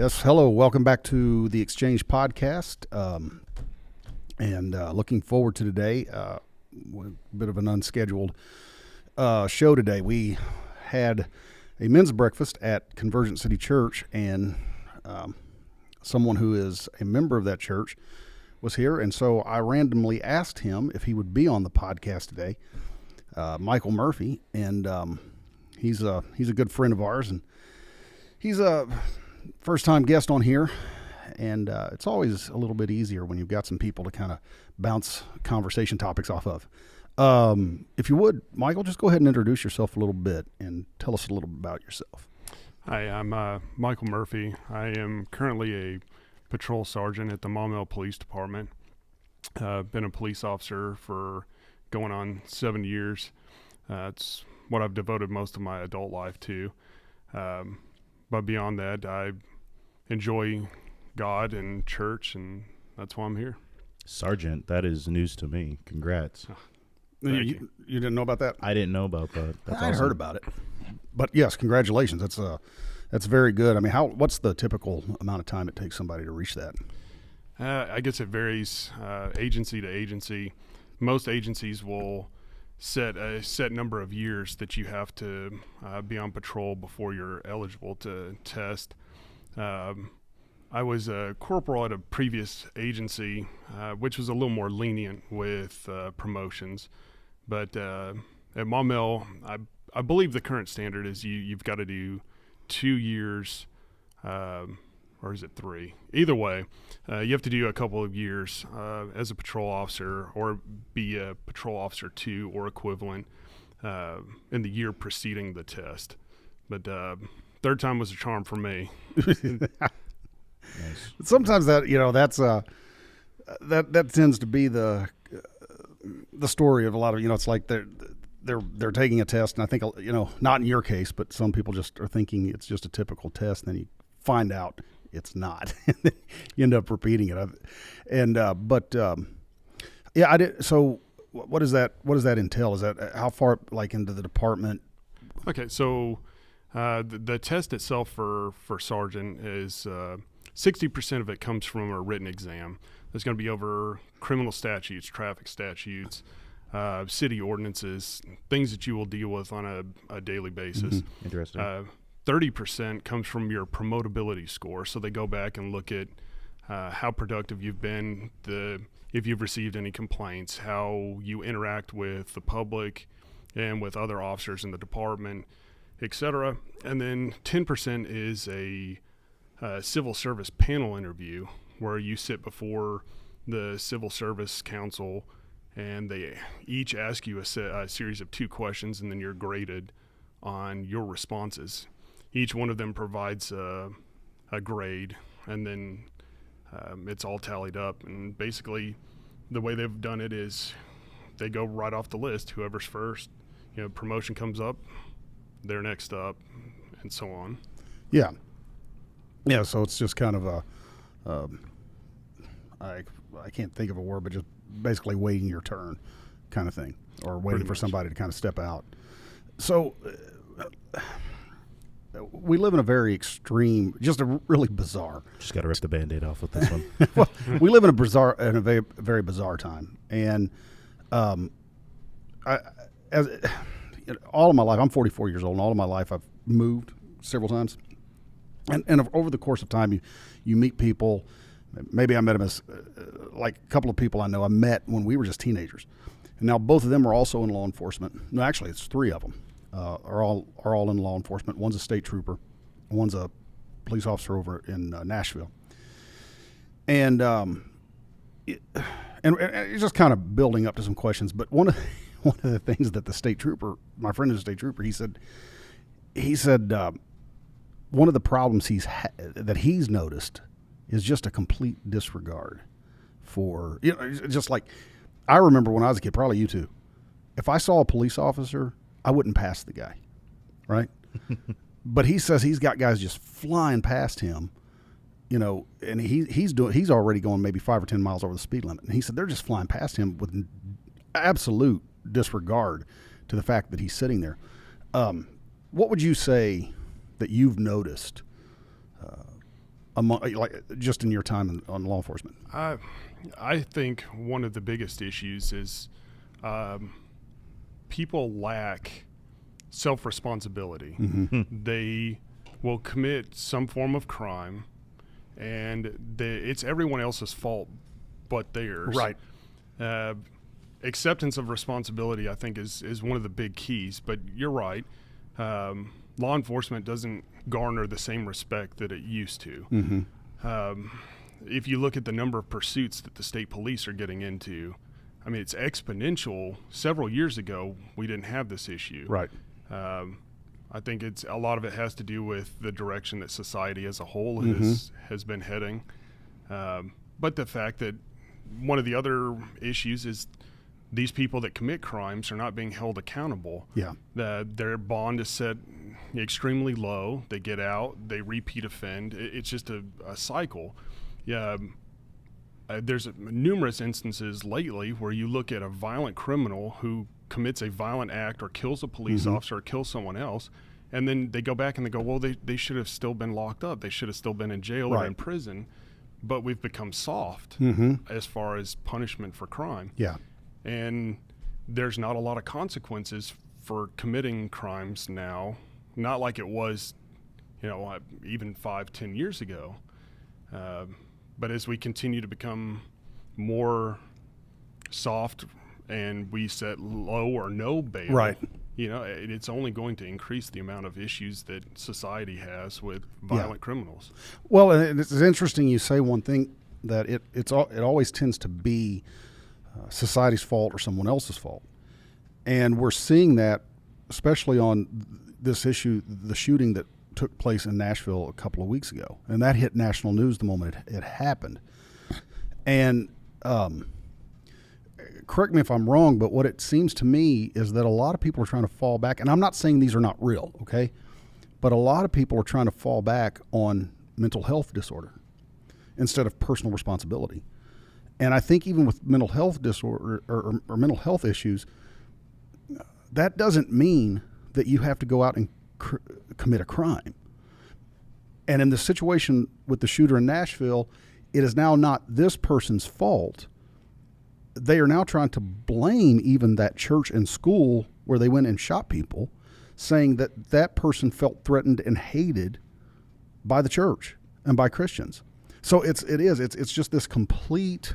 Yes, hello. Welcome back to the Exchange Podcast. Looking forward to today. A bit of an unscheduled show today. We had a men's breakfast at Convergent City Church, and someone who is a member of that church was here, and so I randomly asked him if he would be on the podcast today. Michael Murphy, and he's a good friend of ours, and he's a first-time guest on here, and it's always a little bit easier when you've got some people to kind of bounce conversation topics off of. If you would, Michael, just go ahead and introduce yourself a little bit and tell us a little bit about yourself. Hi, I'm Michael Murphy. I am currently a patrol sergeant at the Maumelle Police Department. Been a police officer for going on 7 years. It's what I've devoted most of my adult life to. But beyond that, I enjoy God and church, and that's why I'm here. Sergeant, that is news to me. Congrats. You didn't know about that? I didn't know about that. That's I awesome. heard about it. But yes, congratulations. That's very good. I mean, what's the typical amount of time it takes somebody to reach that? I guess it varies agency to agency. Most agencies will set a set number of years that you have to be on patrol before you're eligible to test. I was a corporal at a previous agency, which was a little more lenient with promotions. But at Maumelle, I believe the current standard is you've got to do 2 years, or is it 3? Either way, you have to do a couple of years as a patrol officer or be a patrol officer 2 or equivalent in the year preceding the test. But third time was a charm for me. Nice. Sometimes that's that tends to be the story of a lot of, it's like they're taking a test, and I think, not in your case, but some people just are thinking it's just a typical test, and then you find out it's not. You end up repeating it. I did. So what does that entail? Is that how far into the department? Okay, so the test itself for sergeant is 60% of it comes from a written exam. There's going to be over criminal statutes, traffic statutes, city ordinances, things that you will deal with on a daily basis. Mm-hmm. Interesting. 30% comes from your promotability score. So they go back and look at how productive you've been, if you've received any complaints, how you interact with the public and with other officers in the department, etc. And then 10% is a civil service panel interview where you sit before the Civil Service Council, and they each ask you a series of 2 questions, and then you're graded on your responses. Each one of them provides a grade, and then it's all tallied up. And basically, the way they've done it is they go right off the list. Whoever's first, promotion comes up, they're next up, and so on. Yeah. Yeah, so it's just kind of I can't think of a word, but just basically waiting your turn kind of thing, or waiting for somebody to kind of step out. So we live in a very extreme, just a really bizarre. Just got to rip the Band-Aid off with this one. Well, we live in a very, very bizarre time, and all of my life, I'm 44 years old, and all of my life I've moved several times. And over the course of time, you meet people. Maybe I met them as like a couple of people I know I met when we were just teenagers, and now both of them are also in law enforcement. No, actually, it's 3 of them are all in law enforcement. One's a state trooper, one's a police officer over in Nashville, and it's just kind of building up to some questions. But one of the things that the state trooper, my friend is a state trooper, he said. One of the problems that he's noticed is just a complete disregard for, just like I remember when I was a kid, probably you too. If I saw a police officer, I wouldn't pass the guy, right? But he says he's got guys just flying past him, and he's already going maybe 5 or 10 miles over the speed limit. And he said they're just flying past him with absolute disregard to the fact that he's sitting there. What would you say that you've noticed like just in your time on law enforcement? I think one of the biggest issues is people lack self-responsibility. They will commit some form of crime, and it's everyone else's fault but theirs. Right. Acceptance of responsibility, I think, is one of the big keys. But you're right. Law enforcement doesn't garner the same respect that it used to. If you look at the number of pursuits that the state police are getting into, I mean, it's exponential. Several years ago, we didn't have this issue. Right. I think a lot of it has to do with the direction that society as a whole has been heading. But the fact that one of the other issues is these people that commit crimes are not being held accountable. Yeah. Their bond is set extremely low. They get out, they repeat offend. It's just a cycle. Yeah. There's numerous instances lately where you look at a violent criminal who commits a violent act or kills a police officer or kills someone else, and then they go back and they go, well, they should have still been locked up. They should have still been in jail or in prison. But we've become soft as far as punishment for crime. Yeah. And there's not a lot of consequences for committing crimes now, not like it was, even 5-10 years ago. But as we continue to become more soft and we set low or no bail, it's only going to increase the amount of issues that society has with violent criminals. Well, and it's interesting you say one thing, that it always tends to be society's fault or someone else's fault. And we're seeing that, especially on this issue, the shooting that took place in Nashville a couple of weeks ago. And that hit national news the moment it happened. And correct me if I'm wrong, but what it seems to me is that a lot of people are trying to fall back. And I'm not saying these are not real, okay? But a lot of people are trying to fall back on mental health disorder instead of personal responsibility. And I think even with mental health disorder or mental health issues, that doesn't mean that you have to go out and commit a crime. And in the situation with the shooter in Nashville, it is now not this person's fault. They are now trying to blame even that church and school where they went and shot people, saying that that person felt threatened and hated by the church and by Christians. So it's just this complete.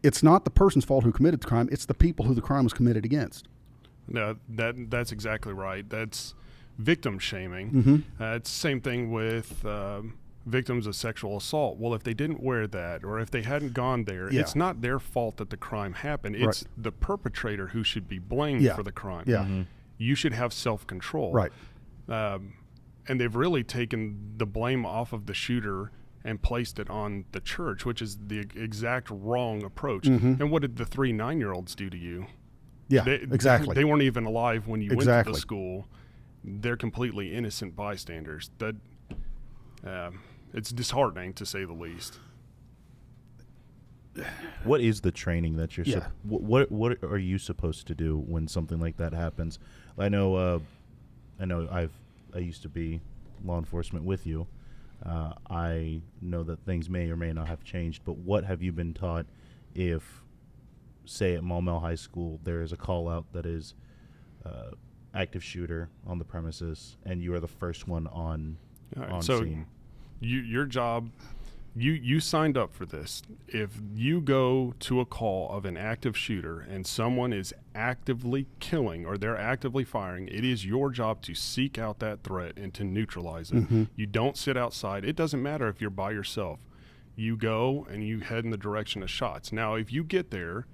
It's not the person's fault who committed the crime; it's the people who the crime was committed against. No, that's exactly right. That's victim shaming. It's the same thing with victims of sexual assault. Well, if they didn't wear that, or if they hadn't gone there, it's not their fault that the crime happened. It's the perpetrator who should be blamed for the crime. Yeah. You should have self-control. Right. And they've really taken the blame off of the shooter and placed it on the church, which is the exact wrong approach. And what did the 3 9-year-olds do to you? Yeah, exactly. They weren't even alive when you went to the school. They're completely innocent bystanders. That it's disheartening, to say the least. What is the training that you're? What are you supposed to do when something like that happens? I know I used to be law enforcement with you. I know that things may or may not have changed, but what have you been taught if, say, at Maumelle High School, there is a call-out that is active shooter on the premises, and you are the first one on scene? Your job, you signed up for this. If you go to a call of an active shooter and someone is actively killing or they're actively firing, it is your job to seek out that threat and to neutralize it. You don't sit outside. It doesn't matter if you're by yourself. You go and you head in the direction of shots. Now, if you get there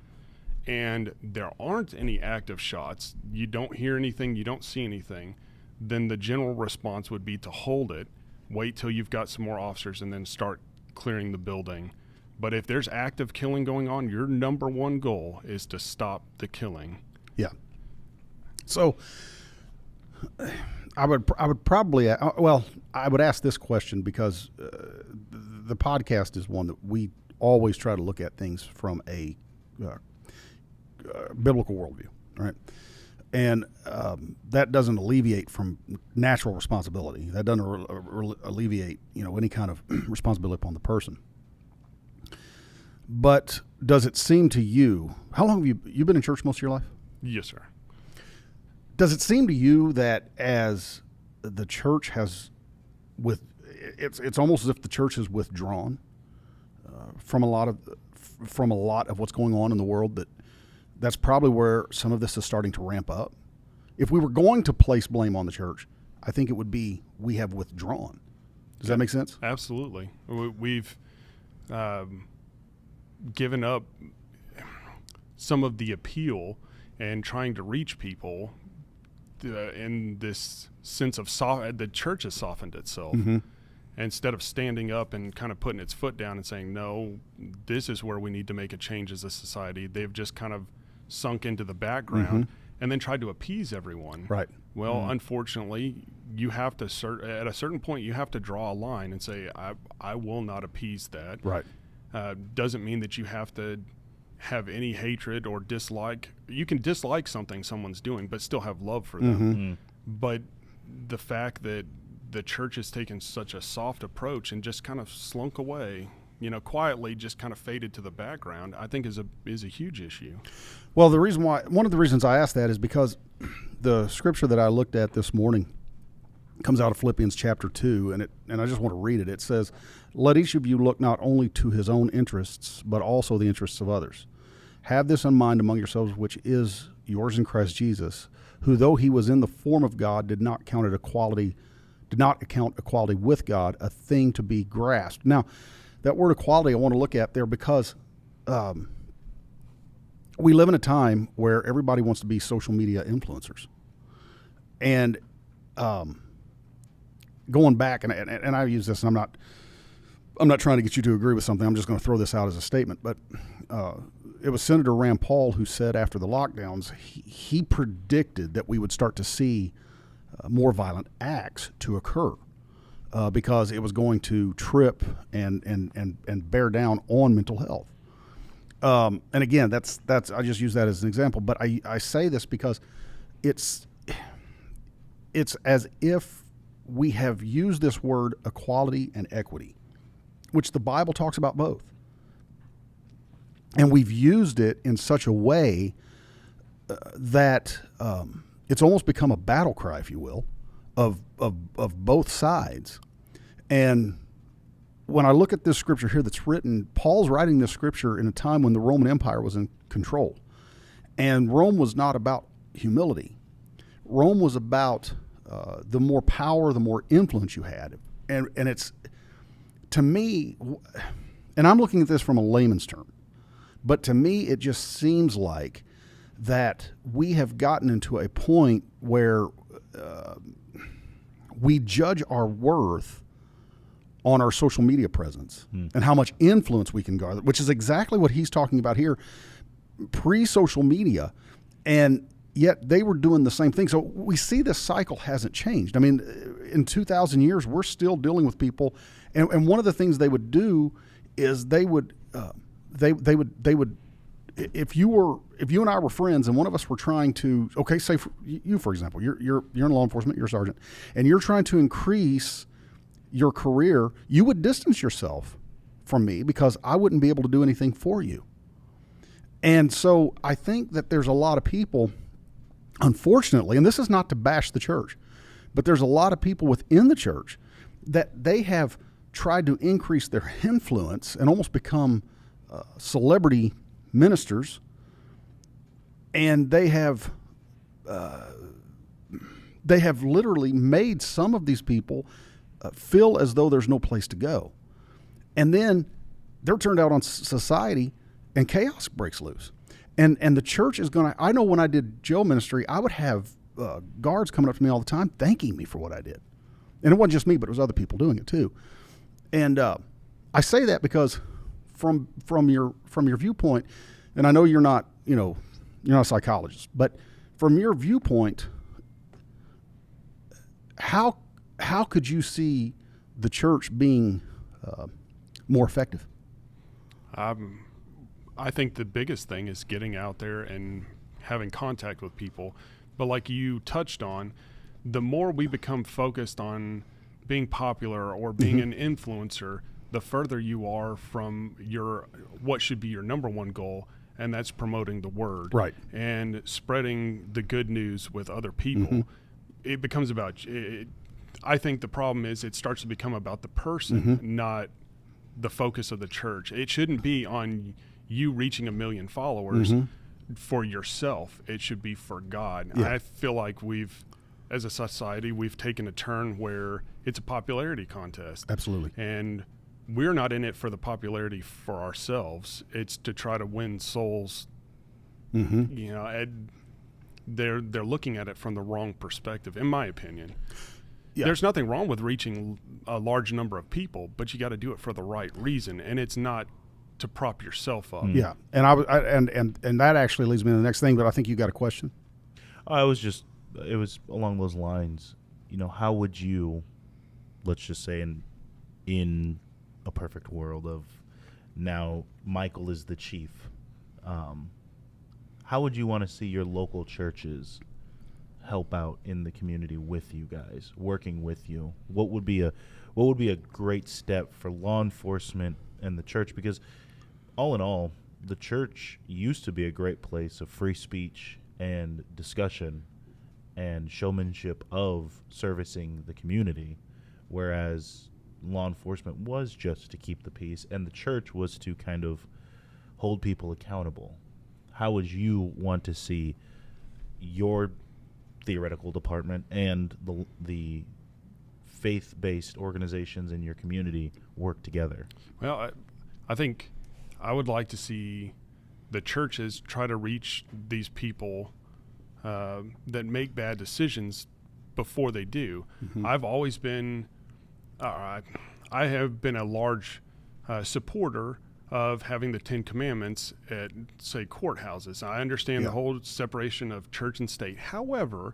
and there aren't any active shots, you don't hear anything, you don't see anything, then the general response would be to hold it, wait till you've got some more officers, and then start clearing the building. But if there's active killing going on, your number one goal is to stop the killing. Yeah. So I would probably, I would ask this question because the podcast is one that we always try to look at things from a biblical worldview, right? And that doesn't alleviate from natural responsibility. That doesn't alleviate, any kind of responsibility upon the person. But does it seem to you, how long have you been in church most of your life? Yes, sir. Does it seem to you that as the church has it's almost as if the church has withdrawn from a lot of what's going on in the world, that's probably where some of this is starting to ramp up? If we were going to place blame on the church, I think it would be we have withdrawn. Does that make sense? Absolutely. We've given up some of the appeal and trying to reach people in this sense of the church has softened itself. Mm-hmm. Instead of standing up and kind of putting its foot down and saying, no, this is where we need to make a change as a society, they've just kind of sunk into the background and then tried to appease everyone. Right. Well, unfortunately, you have to at a certain point, you have to draw a line and say, I will not appease that. Right. Doesn't mean that you have to have any hatred or dislike. You can dislike something someone's doing, but still have love for them. Mm-hmm. But the fact that the church has taken such a soft approach and just kind of slunk away, quietly just kind of faded to the background, I think is a huge issue. Well, one of the reasons I asked that is because the scripture that I looked at this morning comes out of Philippians chapter 2, and I just want to read it. It says, "Let each of you look not only to his own interests, but also the interests of others. Have this in mind among yourselves, which is yours in Christ Jesus, who though he was in the form of God, did not account equality with God a thing to be grasped." Now, that word equality I want to look at there because we live in a time where everybody wants to be social media influencers. And going back, and I use this, and I'm not trying to get you to agree with something. I'm just going to throw this out as a statement. But it was Senator Rand Paul who said after the lockdowns, he predicted that we would start to see more violent acts to occur because it was going to trip and bear down on mental health. And again, that's I just use that as an example. But I say this because it's as if we have used this word equality and equity, which the Bible talks about both. And we've used it in such a way that it's almost become a battle cry, if you will, of both sides. And when I look at this scripture here that's written, Paul's writing this scripture in a time when the Roman Empire was in control. And Rome was not about humility. Rome was about the more power, the more influence you had. And it's, to me, and I'm looking at this from a layman's term, but to me it just seems like that we have gotten into a point where we judge our worth on our social media presence and how much influence we can garner, which is exactly what he's talking about here, pre-social media. And yet they were doing the same thing. So we see this cycle hasn't changed. I mean, in 2,000 years, we're still dealing with people. And one of the things they would do is they would if you and I were friends and one of us were trying to, say for example, you're in law enforcement, you're a sergeant, and you're trying to increase your career, you would distance yourself from me because I wouldn't be able to do anything for you. And so I think that there's a lot of people, unfortunately, and this is not to bash the church, but there's a lot of people within the church that they have tried to increase their influence and almost become celebrity ministers, and they have literally made some of these people feel as though there's no place to go. And then they're turned out on society and chaos breaks loose. And the church is going to, I know when I did jail ministry, I would have guards coming up to me all the time thanking me for what I did. And it wasn't just me, but it was other people doing it too. And I say that because from your viewpoint, and I know you're not a psychologist, but from your viewpoint, how could you see the church being more effective? I think the biggest thing is getting out there and having contact with people. But like you touched on, the more we become focused on being popular or being an influencer, the further you are from what should be your number one goal, and that's promoting the word. Right. And spreading the good news with other people. It becomes about I think the problem is it starts to become about the person, not the focus of the church. It shouldn't be on you reaching 1 million followers for yourself. It should be for God. Yeah. I feel like as a society, we've taken a turn where it's a popularity contest. Absolutely. And we're not in it for the popularity for ourselves. It's to try to win souls. You know, and they're looking at it from the wrong perspective, in my opinion. Yeah. There's nothing wrong with reaching a large number of people, but you got to do it for the right reason, and it's not to prop yourself up. Yeah, and and that actually leads me to the next thing. But I think you got a question. It was along those lines. You know, how would you, let's just say, in a perfect world of now Michael is the chief, how would you want to see your local churches help out in the community with you guys, working with you? What would be a great step for law enforcement and the church? Because all in all, the church used to be a great place of free speech and discussion and showmanship of servicing the community, whereas law enforcement was just to keep the peace and the church was to kind of hold people accountable. How would you want to see your theoretical department and the faith-based organizations in your community work together? Well, I think I would like to see the churches try to reach these people that make bad decisions before they do. I've always been, I have been a large supporter of having the 10 Commandments at, say, courthouses. I understand the whole separation of church and state. However,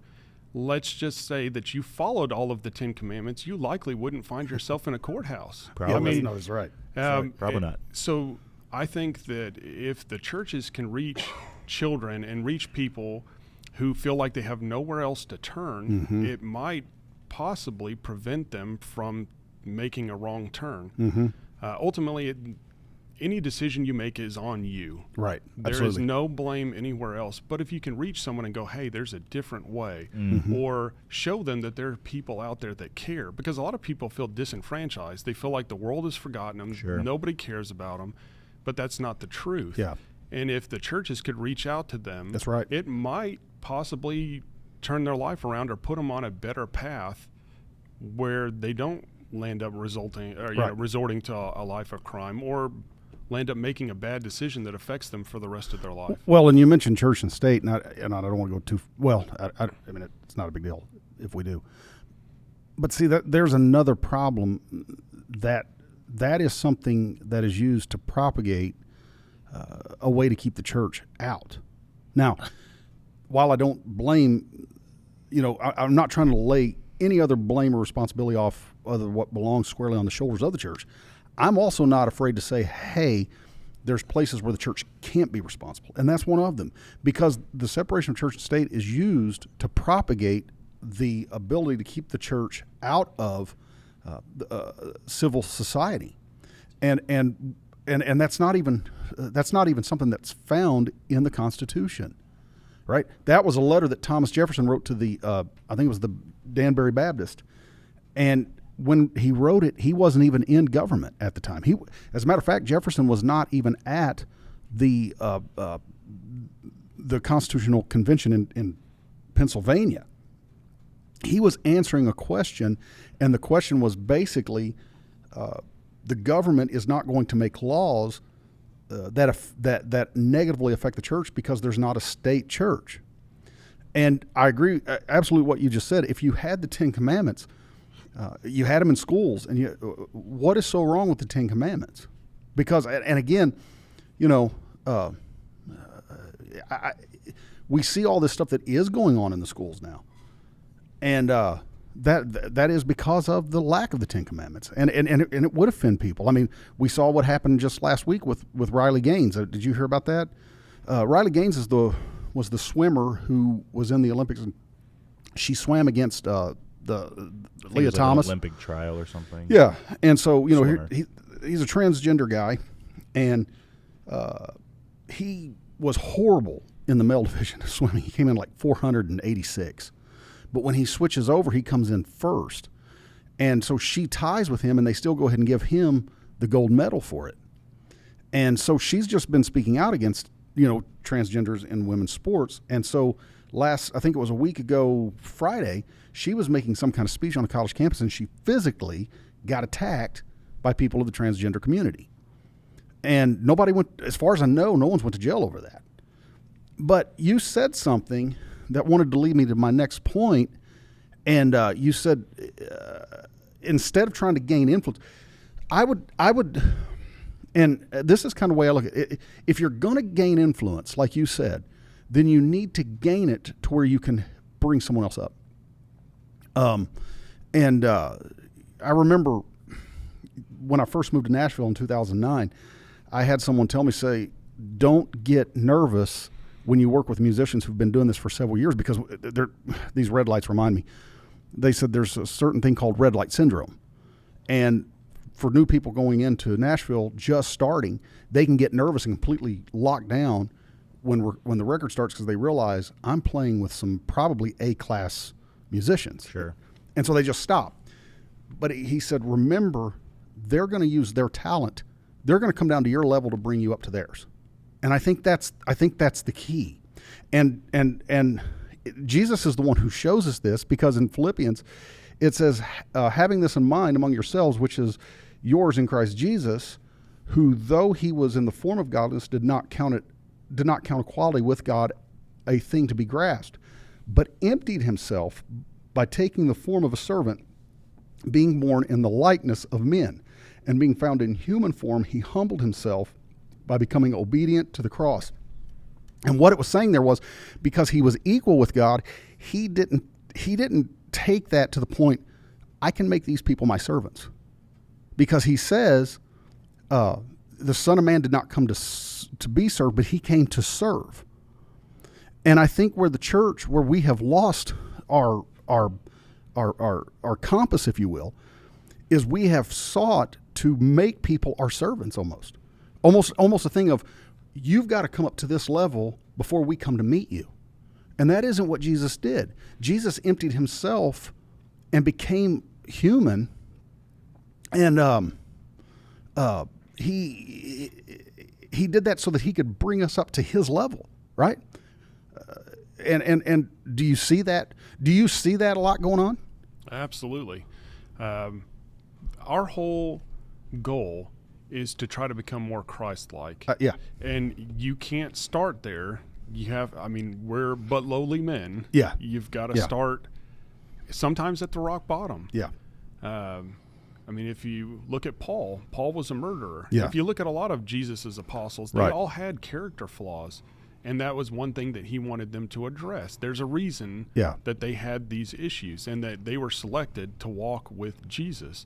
let's just say that you followed all of the 10 Commandments, you likely wouldn't find yourself in a courthouse. Probably. No, that's right. Probably not. So I think that if the churches can reach children and reach people who feel like they have nowhere else to turn, it might possibly prevent them from making a wrong turn. Ultimately, any decision you make is on you. Right. There Absolutely. is no blame anywhere else. But if you can reach someone and go, hey, there's a different way, or show them that there are people out there that care, because a lot of people feel disenfranchised. They feel like the world has forgotten them. Sure. Nobody cares about them. But that's not the truth. Yeah. And if the churches could reach out to them, That's right. it might possibly turn their life around or put them on a better path where they don't land up resorting to a life of crime or land up making a bad decision that affects them for the rest of their life. Well, and you mentioned church and state, and I don't want to go too well. I mean, it's not a big deal if we do. But see, that there's another problem that is something that is used to propagate a way to keep the church out. Now, while I don't blame, I'm not trying to lay any other blame or responsibility off other what belongs squarely on the shoulders of the church. I'm also not afraid to say, hey, there's places where the church can't be responsible. And that's one of them, because the separation of church and state is used to propagate the ability to keep the church out of civil society. And that's not even something that's found in the Constitution, right? That was a letter that Thomas Jefferson wrote to the, I think it was the Danbury Baptist. And when he wrote it, he wasn't even in government at the time. As a matter of fact, Jefferson was not even at the Constitutional Convention in Pennsylvania. He was answering a question, and the question was basically, the government is not going to make laws that negatively affect the church because there's not a state church. And I agree absolutely what you just said. If you had the 10 Commandments, you had them in schools, and what is so wrong with the 10 Commandments? Because, and again, we see all this stuff that is going on in the schools now, and that is because of the lack of the 10 Commandments, and it would offend people. I mean, we saw what happened just last week with Riley Gaines. Did you hear about that? Riley Gaines is was the swimmer who was in the Olympics, and she swam against the Leah Thomas. An Olympic trial or something. Yeah, and so Swimmer. he's a transgender guy, and he was horrible in the male division of swimming. He came in like 486, but when he switches over, he comes in first, and so she ties with him, and they still go ahead and give him the gold medal for it. And so she's just been speaking out against transgenders in women's sports, and so I think it was a week ago Friday, she was making some kind of speech on a college campus, and she physically got attacked by people of the transgender community. And nobody went, as far as I know, no one's went to jail over that. But you said something that wanted to lead me to my next point, and you said instead of trying to gain influence, I would, and this is kind of the way I look at it. If you're going to gain influence, like you said, then you need to gain it to where you can bring someone else up. I remember when I first moved to Nashville in 2009, I had someone tell me, don't get nervous when you work with musicians who've been doing this for several years, because these red lights remind me. They said there's a certain thing called red light syndrome. And for new people going into Nashville, just starting, they can get nervous and completely locked down when the record starts, because they realize I'm playing with some probably A-class musicians. Sure. And so they just stop. But he said, remember, they're going to use their talent. They're going to come down to your level to bring you up to theirs. And I think that's the key. And Jesus is the one who shows us this, because in Philippians it says, having this in mind among yourselves, which is yours in Christ Jesus, who though he was in the form of godliness did not count equality with God a thing to be grasped, but emptied himself by taking the form of a servant, being born in the likeness of men, and being found in human form, he humbled himself by becoming obedient to the cross. And what it was saying there was, because he was equal with God, he didn't take that to the point, I can make these people my servants. Because he says, the Son of Man did not come to be served, but he came to serve. And I think where the church, where we have lost our compass, if you will, is we have sought to make people our servants almost a thing of, you've got to come up to this level before we come to meet you. And that isn't what Jesus did. Jesus emptied himself and became human, and he did that so that he could bring us up to his level, right? And do you see that? Do you see that a lot going on? Absolutely. Our whole goal is to try to become more Christ-like. Yeah. And you can't start there. We're but lowly men. Yeah. You've got to start sometimes at the rock bottom. Yeah. If you look at Paul was a murderer. Yeah. If you look at a lot of Jesus's apostles, they all had character flaws. And that was one thing that he wanted them to address. There's a reason that they had these issues and that they were selected to walk with Jesus.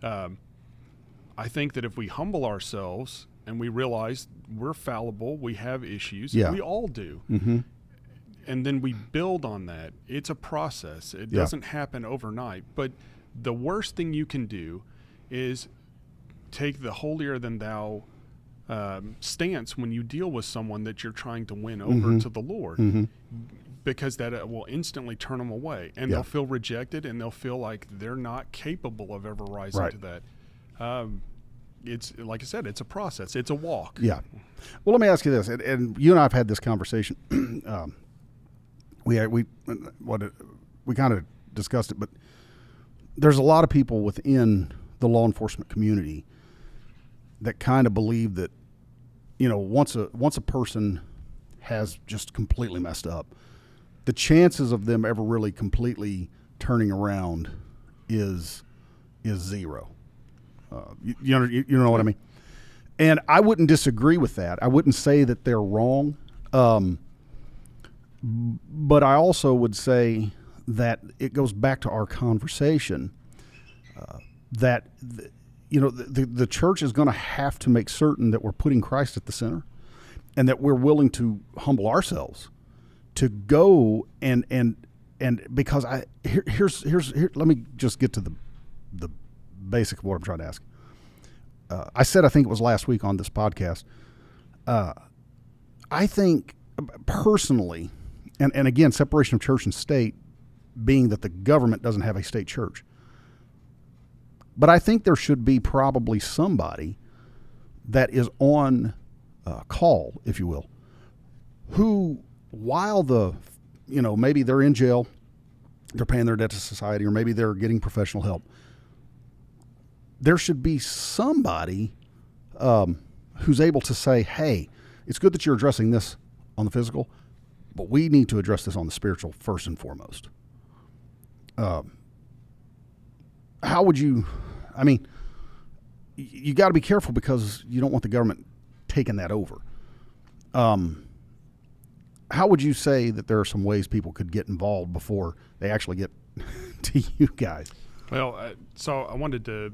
I think that if we humble ourselves and we realize we're fallible, we have issues, we all do. Mm-hmm. And then we build on that. It's a process. It doesn't happen overnight. But the worst thing you can do is take the holier-than-thou stance when you deal with someone that you're trying to win over to the Lord, because that will instantly turn them away, and they'll feel rejected, and they'll feel like they're not capable of ever rising to that. It's like I said, it's a process. It's a walk. Yeah. Well, let me ask you this, and you and I have had this conversation. We kind of discussed it, but there's a lot of people within the law enforcement community that kind of believe that, once a person has just completely messed up, the chances of them ever really completely turning around is zero. You know what I mean? And I wouldn't disagree with that. I wouldn't say that they're wrong. But I also would say that it goes back to our conversation that the church is going to have to make certain that we're putting Christ at the center, and that we're willing to humble ourselves. to go and because let me just get to the basic of what I'm trying to ask. I said, I think it was last week on this podcast, I think personally, and again, separation of church and state being that the government doesn't have a state church. But I think there should be probably somebody that is on call, if you will, who, while maybe they're in jail, they're paying their debt to society, or maybe they're getting professional help, there should be somebody who's able to say, hey, it's good that you're addressing this on the physical, but we need to address this on the spiritual first and foremost. How would you, you got to be careful because you don't want the government taking that over. How would you say that there are some ways people could get involved before they actually get to you guys? Well, so I wanted to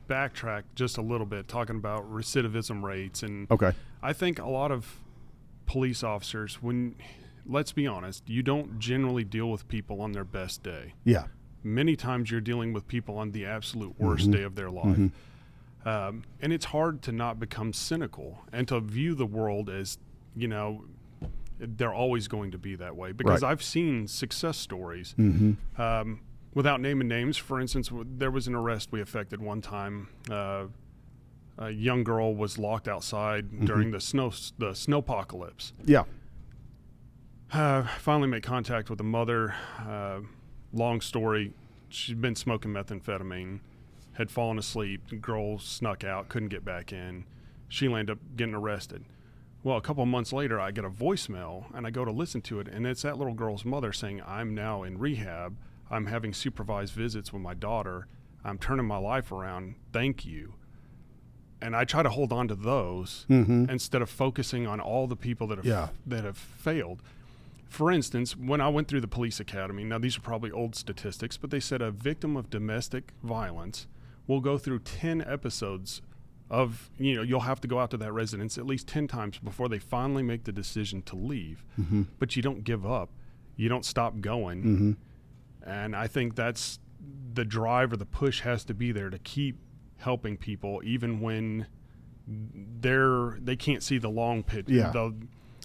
backtrack just a little bit, talking about recidivism rates. And okay. I think a lot of police officers, let's be honest, you don't generally deal with people on their best day. Yeah. Many times you're dealing with people on the absolute worst day of their life. And it's hard to not become cynical and to view the world as, they're always going to be that way. Because I've seen success stories. Without naming names, for instance, there was an arrest we effected one time. A young girl was locked outside during the snowpocalypse. Yeah. Finally made contact with the mother. Long story, she'd been smoking methamphetamine, had fallen asleep. The girl snuck out, couldn't get back in. She ended up getting arrested. Well, a couple of months later, I get a voicemail, and I go to listen to it, and it's that little girl's mother saying, I'm now in rehab. I'm having supervised visits with my daughter. I'm turning my life around. Thank you. And I try to hold on to those instead of focusing on all the people that have failed. For instance, when I went through the police academy, now these are probably old statistics, but they said a victim of domestic violence will go through 10 episodes of, you'll have to go out to that residence at least 10 times before they finally make the decision to leave. But you don't give up. You don't stop going. And I think that's the drive, or the push has to be there to keep helping people, even when they can't see the long picture. Yeah.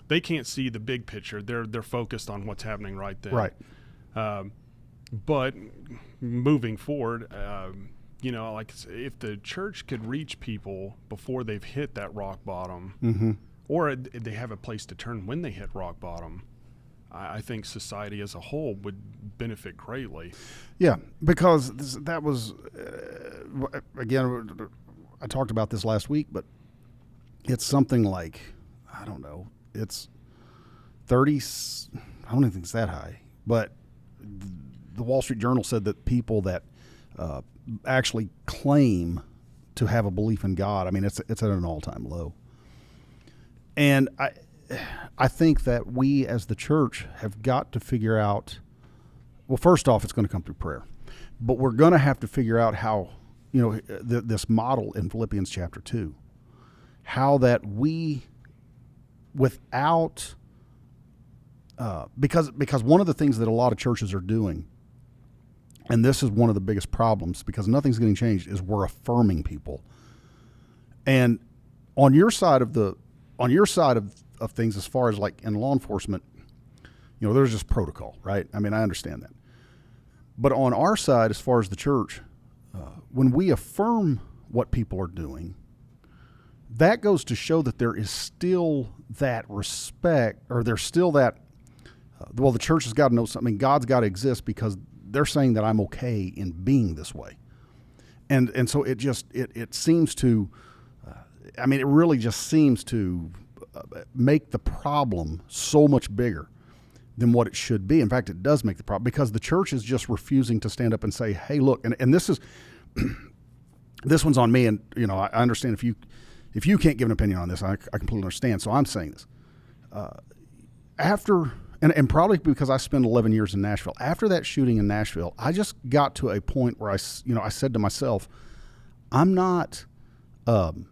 They can't see the big picture. They're focused on what's happening right then. Right. But moving forward, like if the church could reach people before they've hit that rock bottom, or they have a place to turn when they hit rock bottom, I think society as a whole would benefit greatly. Yeah, because that was, again, I talked about this last week, but it's something like, I don't know, it's 30, I don't even think it's that high, but the Wall Street Journal said that people that actually claim to have a belief in God, it's at an all-time low. And I think that we as the church have got to figure out, well, first off, it's going to come through prayer, but we're going to have to figure out how, this model in Philippians chapter 2, how that we, without, because one of the things that a lot of churches are doing, and this is one of the biggest problems because nothing's getting changed, is we're affirming people. And on your side of things, as far as like in law enforcement, there's just protocol, right? I understand that. But on our side, as far as the church, when we affirm what people are doing, that goes to show that there is still that respect, or there's still that, the church has got to know something. God's got to exist because they're saying that I'm okay in being this way. And so it just, it seems to, it really just seems to make the problem so much bigger than what it should be. In fact, it does make the problem because the church is just refusing to stand up and say, hey, look, and this is, this one's on me. And, I understand if you can't give an opinion on this, I completely understand. So I'm saying this, and probably because I spent 11 years in Nashville. After that shooting in Nashville, I just got to a point where I said to myself, I'm not going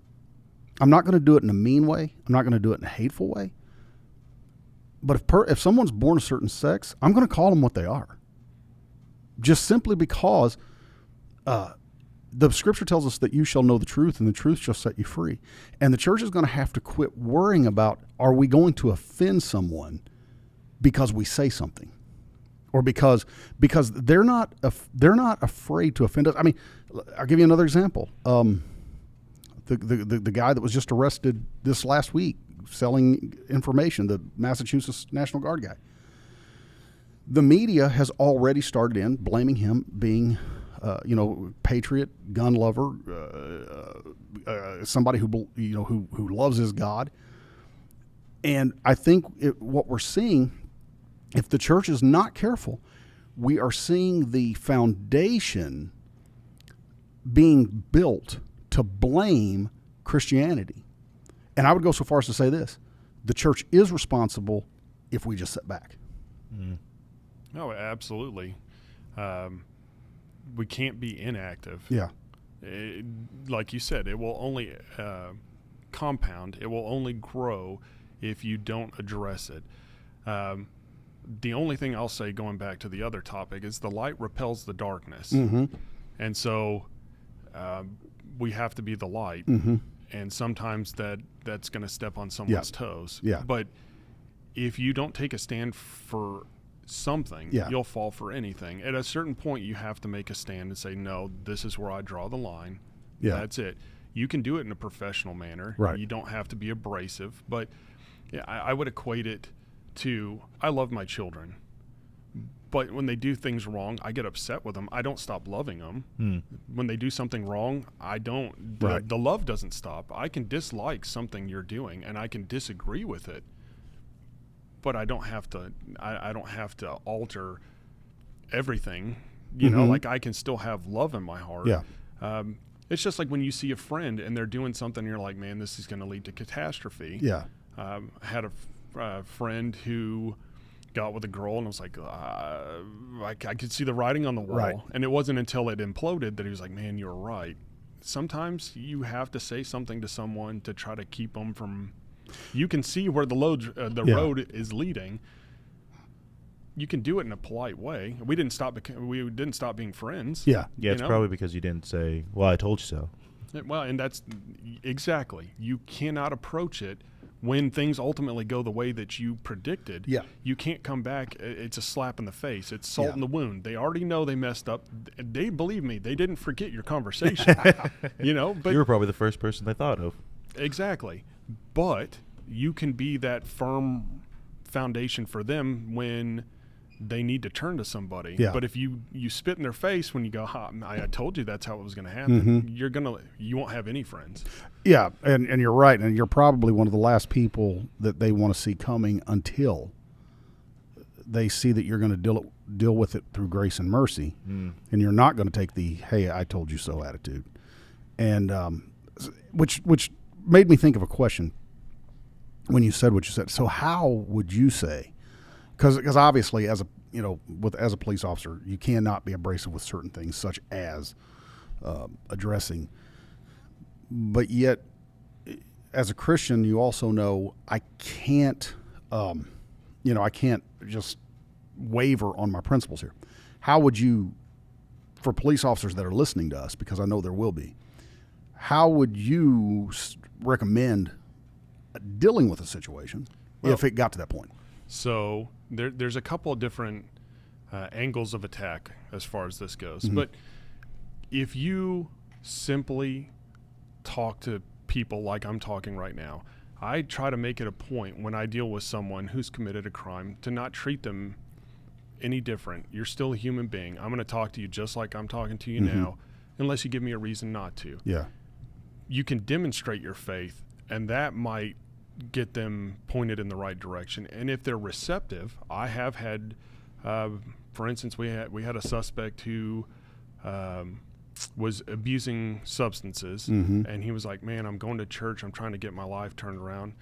to do it in a mean way. I'm not going to do it in a hateful way. But if someone's born a certain sex, I'm going to call them what they are. Just simply because the scripture tells us that you shall know the truth and the truth shall set you free. And the church is going to have to quit worrying about, are we going to offend someone because we say something? Or because they're not afraid to offend us. I mean, I'll give you another example. The guy that was just arrested this last week selling information, the Massachusetts National Guard guy. The media has already started in blaming him being, patriot, gun lover, somebody who loves his God. And I think what we're seeing, if the church is not careful, we are seeing the foundation being built to blame Christianity. And I would go so far as to say this: the church is responsible if we just sit back. Mm. No, absolutely. We can't be inactive. Yeah. Like you said, it will only compound. It will only grow if you don't address it. The only thing I'll say, going back to the other topic, is the light repels the darkness. Mm-hmm. And so we have to be the light. Mm-hmm. And sometimes that's going to step on someone's toes. Yeah. But if you don't take a stand for something, you'll fall for anything. At a certain point, you have to make a stand and say, no, this is where I draw the line. Yeah. That's it. You can do it in a professional manner. Right. You don't have to be abrasive. But I would equate it to, I love my children. But when they do things wrong, I get upset with them. I don't stop loving them. When they do something wrong, I don't. The love doesn't stop. I can dislike something you're doing, and I can disagree with it. But I don't have to. I don't have to alter everything. You know, like I can still have love in my heart. Yeah. It's just like when you see a friend and they're doing something, you're like, man, this is going to lead to catastrophe. Yeah. I had a friend who got with a girl, and I was like, I could see the writing on the wall. Right. And it wasn't until it imploded that he was like, man, you're right. Sometimes you have to say something to someone to try to keep them from. You can see where the road is leading. You can do it in a polite way. We didn't stop being friends. Yeah. Yeah, it's probably because you didn't say, well, I told you so. Well, and that's exactly. You cannot approach it when things ultimately go the way that you predicted. Yeah. You can't come back. It's a slap in the face. It's salt in the wound. They already know they messed up. They believe me. They didn't forget your conversation. But you were probably the first person they thought of. Exactly. But you can be that firm foundation for them when they need to turn to somebody. Yeah. But if you spit in their face when you go, I told you that's how it was going to happen, you won't have any friends. Yeah, and you're right, and you're probably one of the last people that they want to see coming until they see that you're going to deal with it through grace and mercy, and you're not going to take the "hey, I told you so" attitude. And which made me think of a question when you said what you said. So how would you say? Because obviously, as a police officer, you cannot be abrasive with certain things, such as addressing. But yet, as a Christian, you also know I can't just waver on my principles here. How would you, for police officers that are listening to us, because I know there will be, how would you recommend dealing with a situation if it got to that point? So there's a couple of different angles of attack as far as this goes. But if you simply talk to people like I'm talking right now, I try to make it a point when I deal with someone who's committed a crime to not treat them any different. You're still a human being. I'm going to talk to you just like I'm talking to you now, unless you give me a reason not to. Yeah. You can demonstrate your faith, and that might get them pointed in the right direction. And if they're receptive, I have had, for instance, we had a suspect who was abusing substances, and he was like, man, I'm going to church. I'm trying to get my life turned around.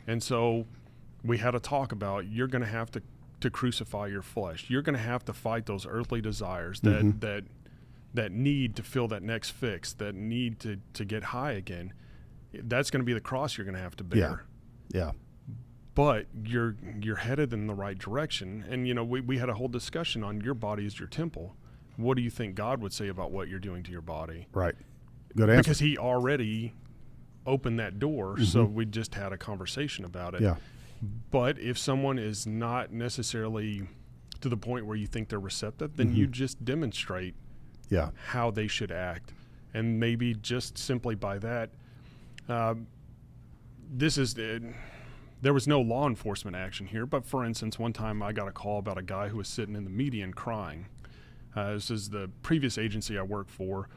And so we had a talk about, you're going to have to crucify your flesh. You're going to have to fight those earthly desires that need to fill that next fix, that need to get high again. That's going to be the cross you're going to have to bear. Yeah. but you're headed in the right direction. And, we had a whole discussion on your body is your temple. What do you think God would say about what you're doing to your body? Right. Good answer. Because he already opened that door, so we just had a conversation about it. Yeah. But if someone is not necessarily to the point where you think they're receptive, then you just demonstrate how they should act. And maybe just simply by that, there was no law enforcement action here, but for instance, one time I got a call about a guy who was sitting in the median crying. This is the previous agency I worked for.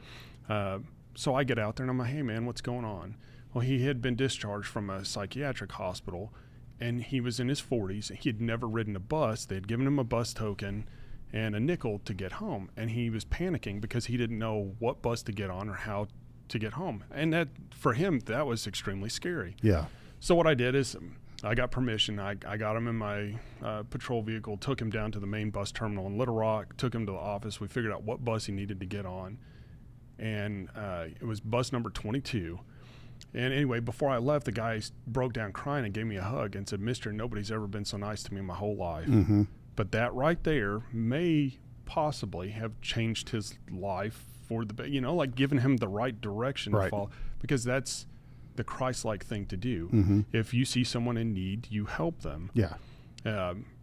So I get out there and I'm like, hey man, what's going on? Well, he had been discharged from a psychiatric hospital and he was in his 40s. He had never ridden a bus. They had given him a bus token and a nickel to get home. And he was panicking because he didn't know what bus to get on or how to get home. And that, for him, that was extremely scary. Yeah. So what I did is I got permission. I got him in my patrol vehicle, took him down to the main bus terminal in Little Rock, took him to the office. We figured out what bus he needed to get on. And it was bus number 22. And anyway, before I left, the guy broke down crying and gave me a hug and said, "Mister, nobody's ever been so nice to me in my whole life." But that right there may possibly have changed his life for the, like giving him the right direction to follow, because that's the Christ-like thing to do. If you see someone in need, you help them. Yeah.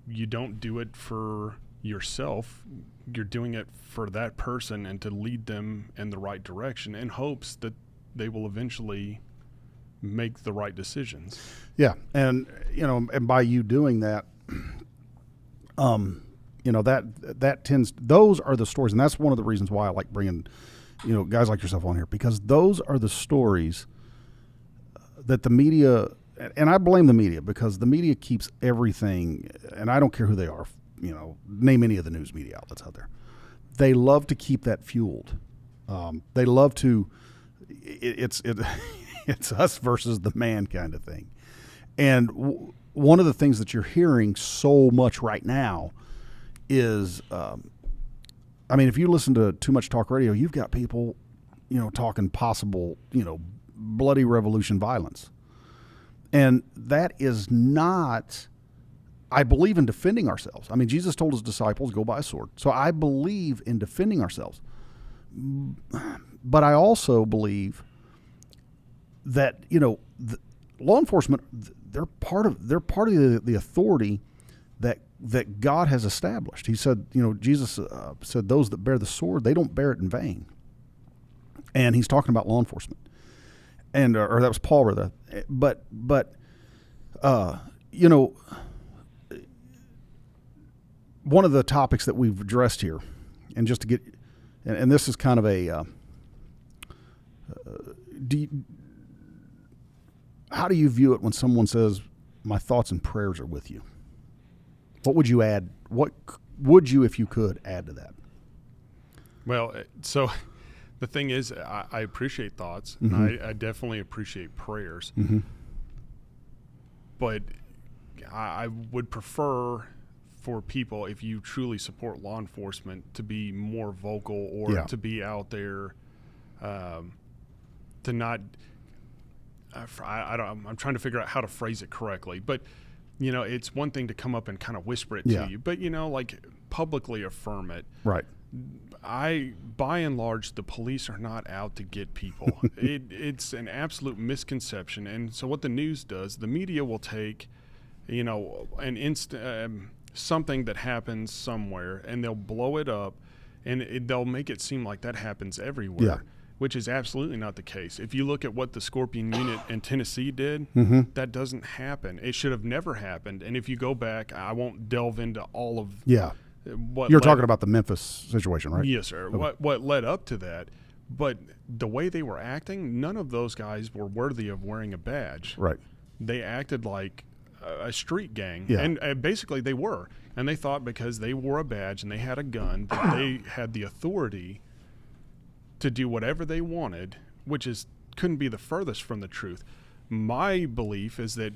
You don't do it for yourself. You're doing it for that person and to lead them in the right direction in hopes that they will eventually make the right decisions. Yeah. And, and by you doing that, that tends, those are the stories. And that's one of the reasons why I like bringing, guys like yourself on here, because those are the stories that the media, and I blame the media because the media keeps everything, and I don't care who they are, name any of the news media outlets out there. They love to keep that fueled. They love to, it's us versus the man kind of thing. And one of the things that you're hearing so much right now is, if you listen to too much talk radio, you've got people, talking possible, bloody revolution violence. And that is not, I believe in defending ourselves. Jesus told his disciples, go buy a sword. So I believe in defending ourselves. But I also believe that, law enforcement, they're part of the authority that God has established. He said, Jesus said, those that bear the sword, they don't bear it in vain. And he's talking about law enforcement. And, or that was Paul rather. But one of the topics that we've addressed here, and just to get, and this is kind of a, how do you view it when someone says, my thoughts and prayers are with you? What would you add? What would you, if you could, add to that? Well, so the thing is, I appreciate thoughts, and I definitely appreciate prayers. But I would prefer for people, if you truly support law enforcement, to be more vocal or to be out there, to not. I'm trying to figure out how to phrase it correctly, but it's one thing to come up and kind of whisper it to you, but like publicly affirm it. Right. By and large, the police are not out to get people. It's an absolute misconception. And so what the news does, the media will take, something that happens somewhere and they'll blow it up and they'll make it seem like that happens everywhere, which is absolutely not the case. If you look at what the Scorpion unit in Tennessee did, that doesn't happen. It should have never happened. And if you go back, I won't delve into all of what you're talking about the Memphis situation, right? Yes, sir. Okay. What led up to that, but the way they were acting, none of those guys were worthy of wearing a badge. Right. They acted like a street gang, and basically they were. And they thought because they wore a badge and they had a gun that they had the authority to do whatever they wanted, which couldn't be the furthest from the truth. My belief is that,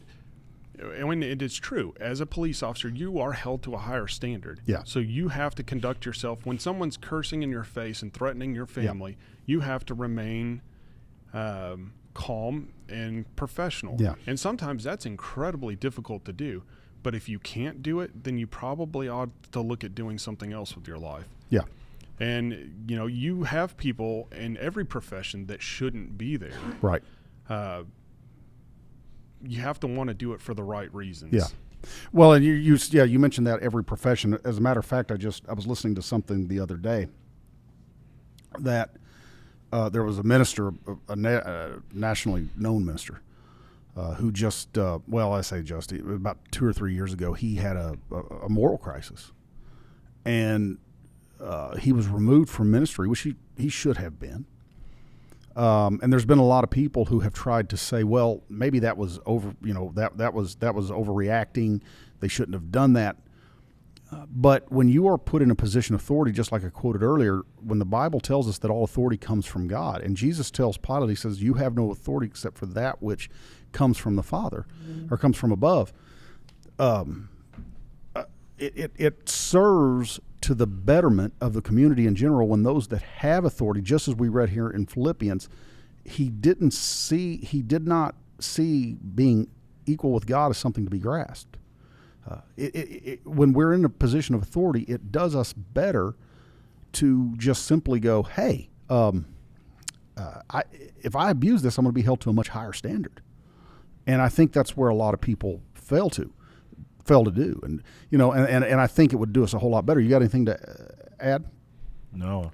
and it is true, as a police officer, you are held to a higher standard. Yeah. So you have to conduct yourself, when someone's cursing in your face and threatening your family, you have to remain calm and professional. Yeah. And sometimes that's incredibly difficult to do. But if you can't do it, then you probably ought to look at doing something else with your life. Yeah. And, you have people in every profession that shouldn't be there. Right. You have to want to do it for the right reasons. Yeah. Well, and you mentioned that every profession. As a matter of fact, I was listening to something the other day that there was a minister, a nationally known minister, who about 2 or 3 years ago, he had a moral crisis, and he was removed from ministry, which he should have been. And there's been a lot of people who have tried to say, well, maybe that was that was overreacting. They shouldn't have done that. But when you are put in a position of authority, just like I quoted earlier, when the Bible tells us that all authority comes from God, and Jesus tells Pilate, he says, you have no authority except for that which comes from the Father, or comes from above. It serves to the betterment of the community in general when those that have authority, just as we read here in Philippians, he did not see being equal with God as something to be grasped. When we're in a position of authority, it does us better to just simply go, hey, if I abuse this, I'm going to be held to a much higher standard. And I think that's where a lot of people fail to do. And, and I think it would do us a whole lot better. You got anything to add? No.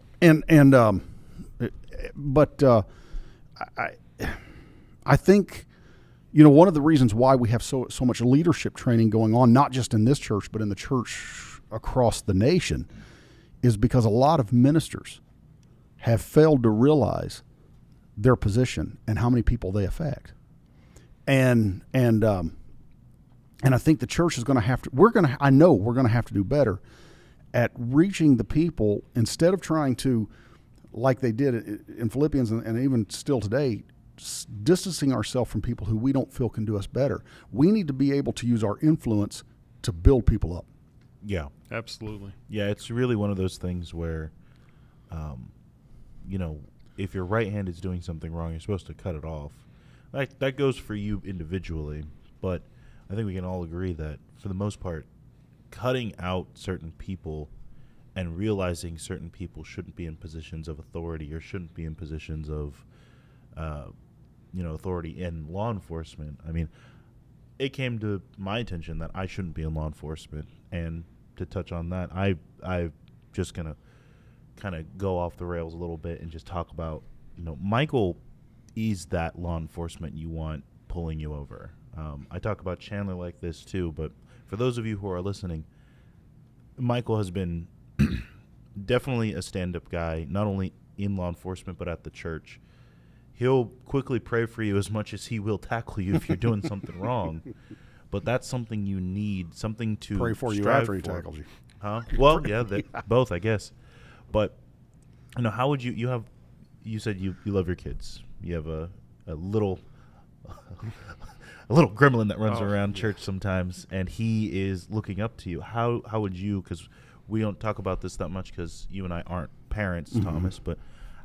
I think, one of the reasons why we have so much leadership training going on, not just in this church, but in the church across the nation, is because a lot of ministers have failed to realize their position and how many people they affect. And I think the church is going to have to, we're going to have to do better at reaching the people instead of trying to, like they did in Philippians and even still today, distancing ourselves from people who we don't feel can do us better. We need to be able to use our influence to build people up. Yeah. Absolutely. Yeah, it's really one of those things where, if your right hand is doing something wrong, you're supposed to cut it off. That goes for you individually, but I think we can all agree that, for the most part, cutting out certain people and realizing certain people shouldn't be in positions of authority or shouldn't be in positions of, authority in law enforcement. I mean, it came to my attention that I shouldn't be in law enforcement. And to touch on that, I'm just going to kind of go off the rails a little bit and just talk about, Michael is that law enforcement you want pulling you over. I talk about Chandler like this too, but for those of you who are listening, Michael has been definitely a stand-up guy, not only in law enforcement but at the church. He'll quickly pray for you as much as he will tackle you if you're doing something wrong. But that's something you need, something to pray for you strive after he for. tackles you. Huh? Well, yeah, both, I guess. But how would you said you love your kids. You have a little a little gremlin that runs around church sometimes, and he is looking up to you. How would you, because we don't talk about this that much because you and I aren't parents, Thomas, but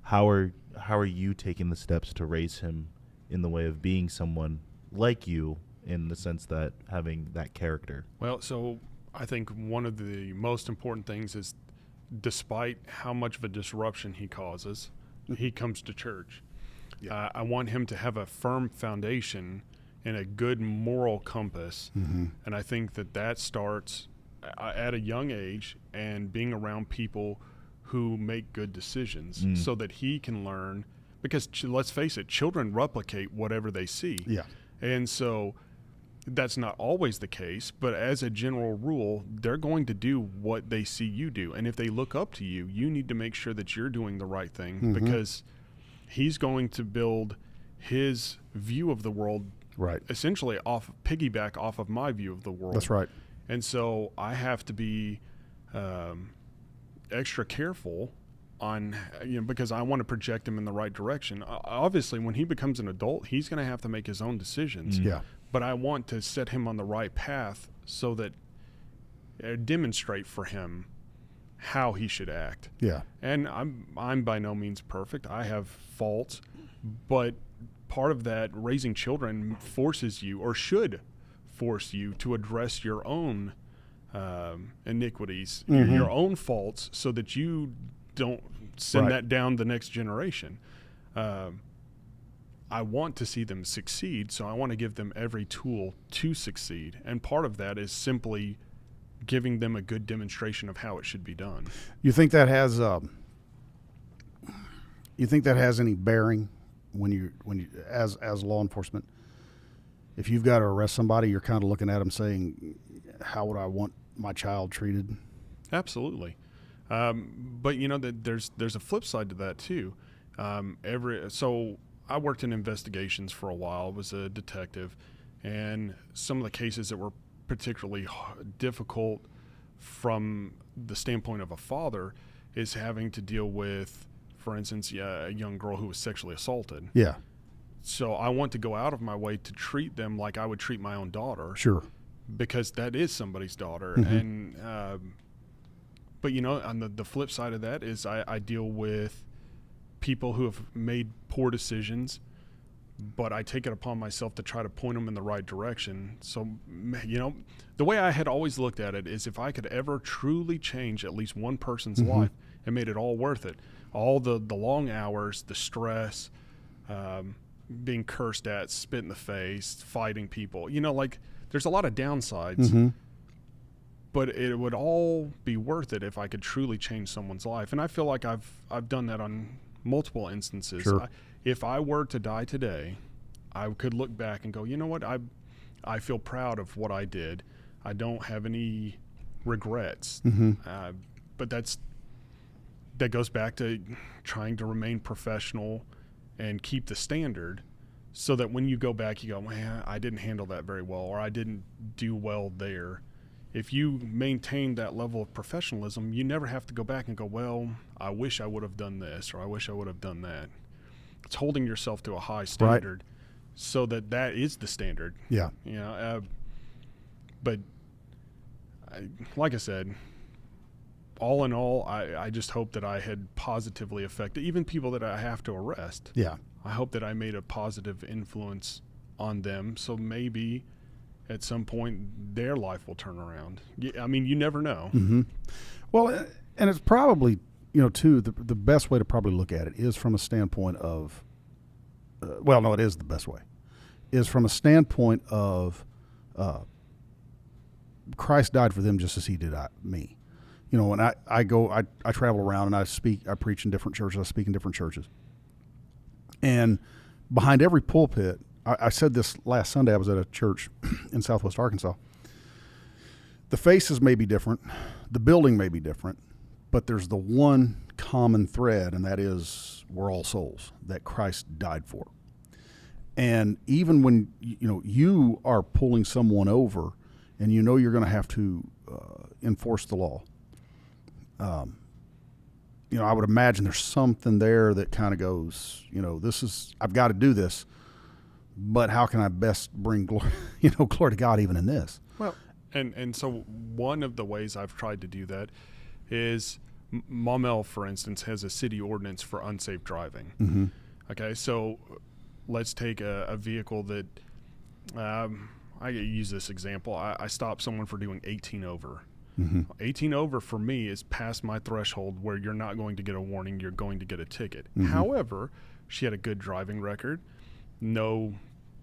how are you taking the steps to raise him in the way of being someone like you, in the sense that having that character? Well, so I think one of the most important things is, despite how much of a disruption he causes, he comes to church. Yeah. I want him to have a firm foundation and a good moral compass. And I think that starts at a young age and being around people who make good decisions so that he can learn, because let's face it, children replicate whatever they see. Yeah. And so that's not always the case, but as a general rule, they're going to do what they see you do. And if they look up to you, you need to make sure that you're doing the right thing, because he's going to build his view of the world essentially piggyback off of my view of the world. That's right. And so I have to be extra careful on, because I want to project him in the right direction. Obviously, when he becomes an adult, he's going to have to make his own decisions. Yeah. But I want to set him on the right path so that demonstrate for him how he should act. Yeah. And I'm by no means perfect. I have faults, but part of that raising children forces you, or should force you, to address your own iniquities, your own faults, so that you don't send that down the next generation. I want to see them succeed, so I want to give them every tool to succeed. And part of that is simply giving them a good demonstration of how it should be done. You think that has any bearing when you as law enforcement? If you've got to arrest somebody, you're kind of looking at them saying, how would I want my child treated? Absolutely. But that there's a flip side to that too. So I worked in investigations for a while, was a detective, and some of the cases that were particularly difficult from the standpoint of a father is having to deal with, for instance, a young girl who was sexually assaulted. Yeah. So I want to go out of my way to treat them like I would treat my own daughter. Sure. Because that is somebody's daughter. And but on the flip side of that is I deal with people who have made poor decisions, but I take it upon myself to try to point them in the right direction. So, the way I had always looked at it is, if I could ever truly change at least one person's life, it made it all worth it. All the long hours, the stress, being cursed at, spit in the face, fighting people, there's a lot of downsides, but it would all be worth it if I could truly change someone's life. And I feel like I've done that on multiple instances. Sure. If I were to die today, I could look back and go, you know what, I feel proud of what I did. I don't have any regrets. But that goes back to trying to remain professional and keep the standard, so that when you go back, you go, man, I didn't handle that very well, or I didn't do well there. If you maintain that level of professionalism, you never have to go back and go, well, I wish I would have done this, or I wish I would have done that. It's holding yourself to a high standard, so that is the standard. Yeah. But like I said, all in all, I just hope that I had positively affected even people that I have to arrest. Yeah. I hope that I made a positive influence on them, so maybe at some point their life will turn around. I mean, you never know. Well, and it's probably, too, the best way to probably look at it is from a standpoint of, it is the best way, is from a standpoint of Christ died for them just as he did me. When I travel around and I preach in different churches, I speak in different churches. And behind every pulpit, I said this last Sunday, I was at a church in Southwest Arkansas. The faces may be different, the building may be different, but there's the one common thread, and that is we're all souls that Christ died for. And even when you are pulling someone over and you're going to have to enforce the law, I would imagine there's something there that kind of goes, I've got to do this, but how can I best bring glory to God even in this? Well, and so one of the ways I've tried to do that is Maumelle, for instance, has a city ordinance for unsafe driving. Okay, so let's take a vehicle that I use this example. I stop someone for doing 18 over. 18 over for me is past my threshold where you're not going to get a warning, you're going to get a ticket. However, she had a good driving record, no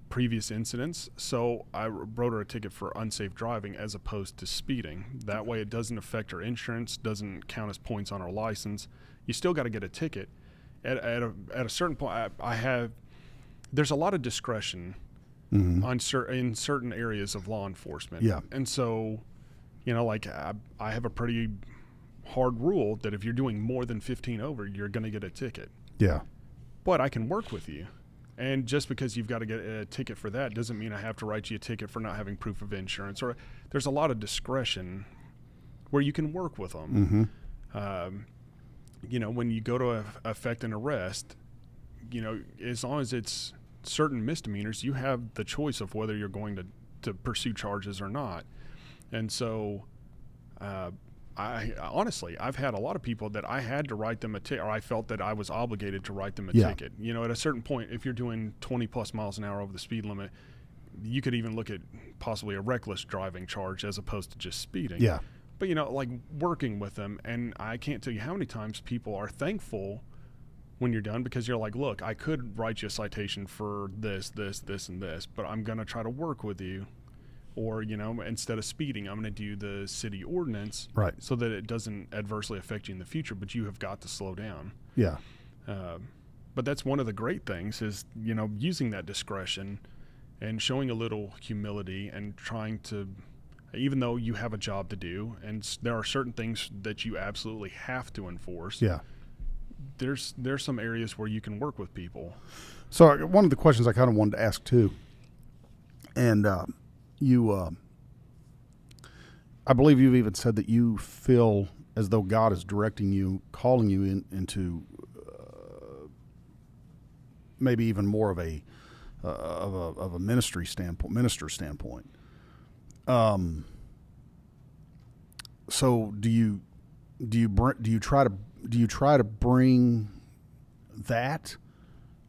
previous incidents, so I wrote her a ticket for unsafe driving as opposed to speeding. That way it doesn't affect her insurance, doesn't count as points on her license. You still got to get a ticket. At a certain point, there's a lot of discretion in certain areas of law enforcement. Yeah. And so, I have a pretty hard rule that if you're doing more than 15 over, you're going to get a ticket. Yeah. But I can work with you. And just because you've got to get a ticket for that doesn't mean I have to write you a ticket for not having proof of insurance. Or there's a lot of discretion where you can work with them. When you go to effect an arrest, as long as it's certain misdemeanors, you have the choice of whether you're going to pursue charges or not. And so I honestly, I've had a lot of people that I had to write them a ticket, or I felt that I was obligated to write them a Yeah. ticket. You know, at a certain point, if you're doing 20 plus miles an hour over the speed limit, you could even look at possibly a reckless driving charge as opposed to just speeding. Yeah. But, you know, like working with them, and I can't tell you how many times people are thankful when you're done, because you're like, look, I could write you a citation for this, and this, but I'm going to try to work with you. Or, you know, instead of speeding, I'm going to do the city ordinance, Right. so that it doesn't adversely affect you in the future, but you have got to slow down. Yeah. But that's one of the great things is, you know, using that discretion and showing a little humility and trying to, even though you have a job to do and there are certain things that you absolutely have to enforce. Yeah. There's some areas where you can work with people. So one of the questions I kind of wanted to ask too, and I believe you've even said that you feel as though God is directing you, calling you into maybe even more of a minister standpoint. So do you try to bring that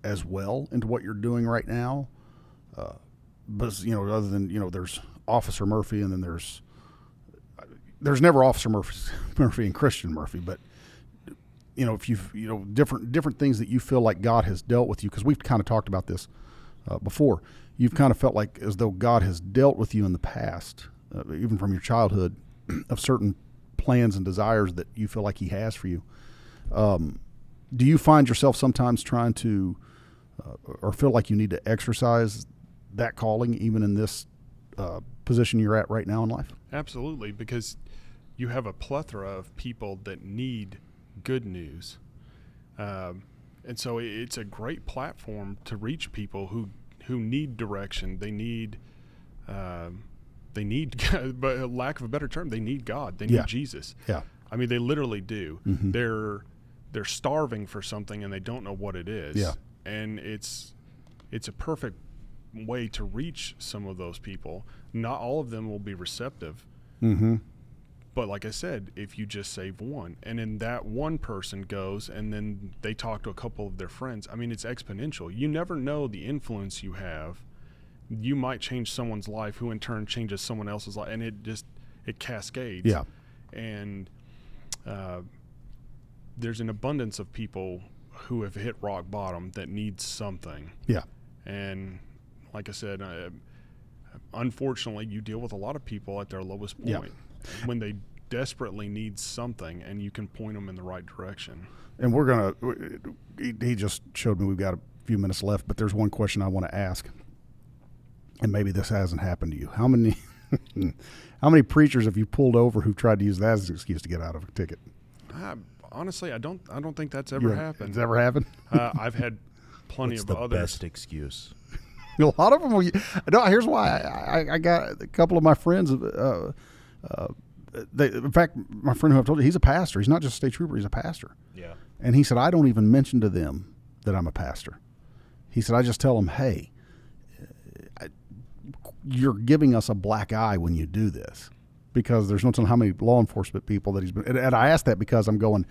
as well into what you're doing right now? But, you know, other than, you know, there's Officer Murphy, and then there's never Officer Murphy and Christian Murphy, but, you know, if you've, you know, different things that you feel like God has dealt with you, because we've kind of talked about this before. You've kind of felt like as though God has dealt with you in the past, even from your childhood, of certain plans and desires that you feel like He has for you. Do you find yourself sometimes trying to, or feel like you need to exercise that calling even in this position you're at right now in life? Absolutely, because you have a plethora of people that need good news. And so it's a great platform to reach people who need direction. They need, but lack of a better term, they need God. They need Jesus. Yeah. I mean, they literally do. Mm-hmm. They're starving for something and they don't know what it is. Yeah. And it's a perfect way to reach some of those people. Not all of them will be receptive. Mm-hmm. But like I said, if you just save one, and then that one person goes and then they talk to a couple of their friends, I mean, it's exponential. You never know the influence you have. You might change someone's life, who in turn changes someone else's life, and it cascades. Yeah. And there's an abundance of people who have hit rock bottom that need something. Yeah. And like I said, unfortunately, you deal with a lot of people at their lowest point. Yeah. When they desperately need something, and you can point them in the right direction. And he just showed me we've got a few minutes left, but there's one question I want to ask, and maybe this hasn't happened to you. How many preachers have you pulled over who tried to use that as an excuse to get out of a ticket? Honestly, I don't think that's ever happened. It's ever happened? I've had plenty of the others. best excuse? A lot of them will. No, here's why. I got a couple of my friends. In fact, my friend who I've told you, he's a pastor. He's not just a state trooper. He's a pastor. Yeah. And he said, I don't even mention to them that I'm a pastor. He said, I just tell them, hey, you're giving us a black eye when you do this, because there's no telling how many law enforcement people that he's been. And I asked that because I'm going,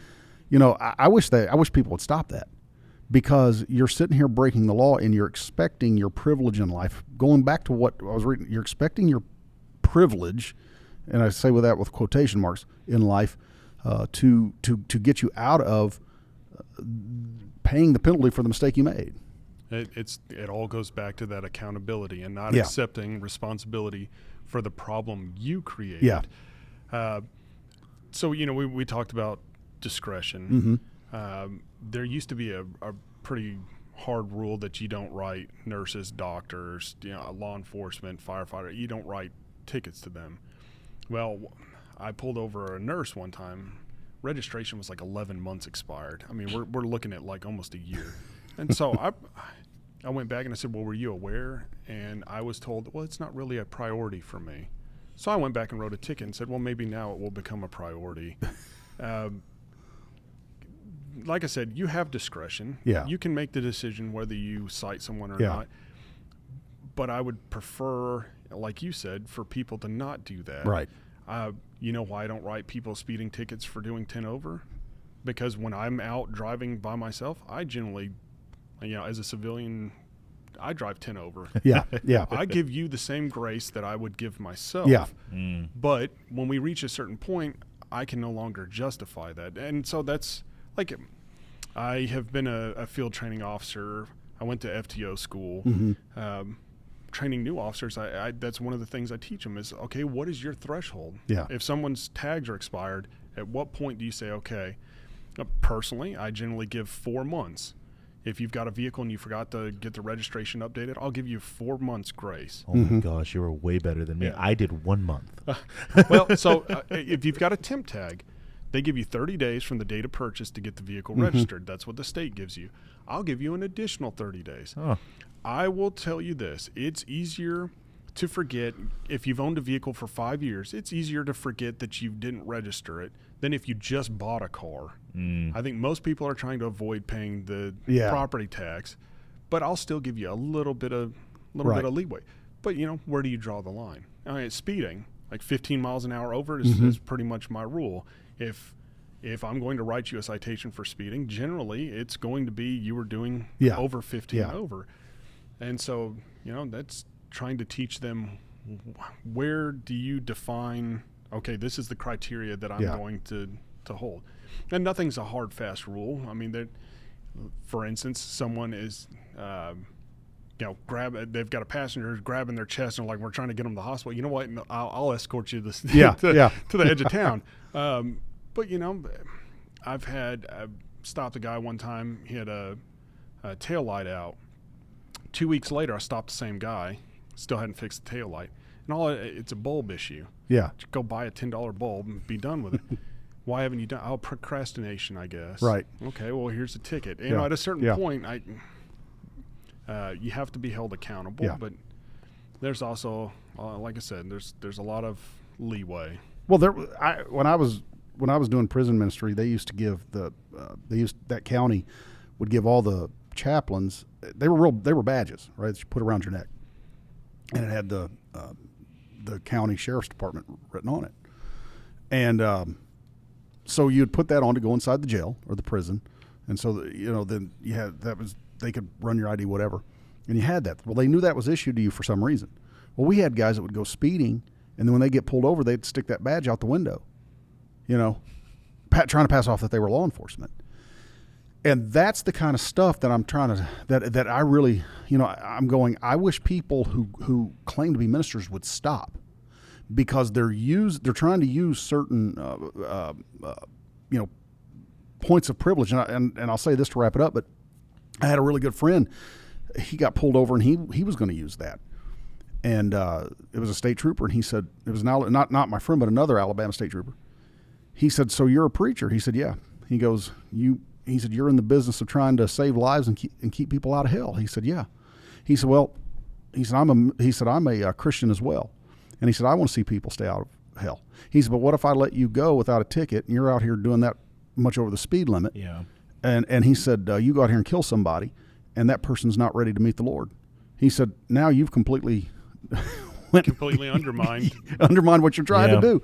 you know, I wish people would stop that. Because you're sitting here breaking the law and you're expecting your privilege in life. Going back to what I was reading, you're expecting your privilege, and I say with that with quotation marks, in life, to get you out of paying the penalty for the mistake you made. It all goes back to that accountability and not accepting responsibility for the problem you created. Yeah. So, you know, we talked about discretion. Mm-hmm. There used to be a pretty hard rule that you don't write nurses, doctors, you know, law enforcement, firefighter. You don't write tickets to them. Well, I pulled over a nurse one time. Registration was like 11 months expired. I mean, we're looking at like almost a year. And so I went back and I said, well, were you aware? And I was told, well, it's not really a priority for me. So I went back and wrote a ticket and said, well, maybe now it will become a priority. Like I said, you have discretion. Yeah. You can make the decision whether you cite someone or not. But I would prefer, like you said, for people to not do that. Right. You know why I don't write people speeding tickets for doing 10 over? Because when I'm out driving by myself, I generally, as a civilian, I drive 10 over. Yeah. I give you the same grace that I would give myself. Yeah. But when we reach a certain point, I can no longer justify that. And so that's like, I have been a field training officer. I went to FTO school. Training new officers, I that's one of the things I teach them is, okay, what is your threshold? Yeah. If someone's tags are expired, at what point do you say, okay, personally, I generally give 4 months. If you've got a vehicle and you forgot to get the registration updated, I'll give you 4 months grace. Oh my gosh, you were way better than me. Yeah. I did 1 month. Well, so if you've got a temp tag, they give you 30 days from the date of purchase to get the vehicle registered. That's what the state gives you. I'll give you an additional 30 days. Oh. I will tell you this. It's easier to forget if you've owned a vehicle for 5 years. It's easier to forget that you didn't register it than if you just bought a car. I think most people are trying to avoid paying the property tax, but I'll still give you a little bit of leeway. But where do you draw the line? I mean, speeding, like 15 miles an hour over is pretty much my rule. If I'm going to write you a citation for speeding, generally it's going to be you were doing over 15 over. And so, that's trying to teach them, where do you define, okay, this is the criteria that I'm going to hold. And nothing's a hard, fast rule. I mean, for instance, someone is, they've got a passenger who's grabbing their chest and like, we're trying to get them to the hospital. You know what? I'll escort you to the edge of town. But, I've stopped a guy one time. He had a tail light out. 2 weeks later, I stopped the same guy. Still hadn't fixed the tail light. And it's a bulb issue. Yeah. Just go buy a $10 bulb and be done with it. Why haven't you done? Oh, procrastination, I guess. Right. Okay, well, here's a ticket. At a certain point, you have to be held accountable. Yeah. But there's also, like I said, there's a lot of leeway. Well, when I was doing prison ministry, they used to give that county would give all the chaplains. They were badges, right? That you put around your neck, and it had the county sheriff's department written on it. And so you'd put that on to go inside the jail or the prison, and so then you had they could run your ID, whatever, and you had that. Well, they knew that was issued to you for some reason. Well, we had guys that would go speeding, and then when they get pulled over, they'd stick that badge out the window, trying to pass off that they were law enforcement. And that's the kind of stuff that I'm trying to, that I really, I'm going, I wish people who claim to be ministers would stop, because they're trying to use certain, points of privilege. And I'll say this to wrap it up, but I had a really good friend. He got pulled over and he was going to use that. And it was a state trooper, and he said, it was not my friend, but another Alabama state trooper. He said, "So you're a preacher?" He said, "Yeah." He goes, He said, "You're in the business of trying to save lives and keep people out of hell." He said, "Yeah." He said, "Well," I'm a Christian as well." And he said, "I want to see people stay out of hell." He said, "But what if I let you go without a ticket and you're out here doing that much over the speed limit?" Yeah. And he said, "You go out here and kill somebody, and that person's not ready to meet the Lord." He said, "Now you've completely undermined what you're trying to do."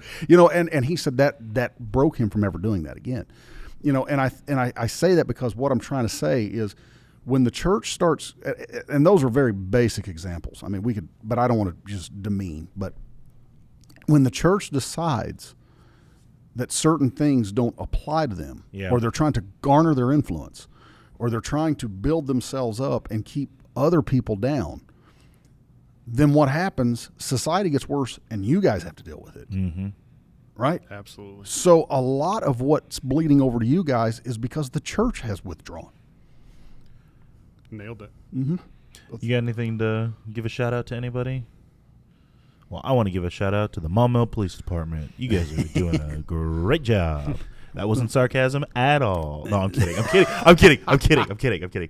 And he said that broke him from ever doing that again. And I say that because what I'm trying to say is, when the church starts, and those are very basic examples. I mean, but I don't want to just demean, but when the church decides that certain things don't apply to them, or they're trying to garner their influence, or they're trying to build themselves up and keep other people down, then what happens? Society gets worse, and you guys have to deal with it. Mm-hmm. Right? Absolutely. So a lot of what's bleeding over to you guys is because the church has withdrawn. Nailed it. Mm-hmm. You got anything to give a shout out to anybody? Well, I want to give a shout out to the Maumelle Police Department. You guys are doing a great job. That wasn't sarcasm at all. No, I'm kidding. I'm kidding.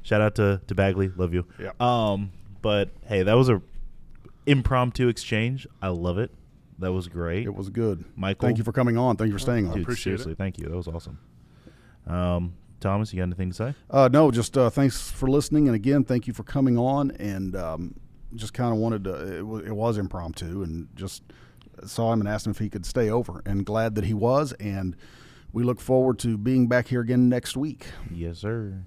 Shout out to Bagley. Love you. Yeah. But hey, that was a impromptu exchange. I love it. That was great. It was good. Michael, thank you for coming on. Thank you for staying on. Dude, Appreciate seriously, it. thank you. That was awesome. Thomas, you got anything to say? No, just thanks for listening, and again, thank you for coming on. And just kind of wanted to. It was impromptu, and just saw him and asked him if he could stay over, and glad that he was. And we look forward to being back here again next week. Yes, sir.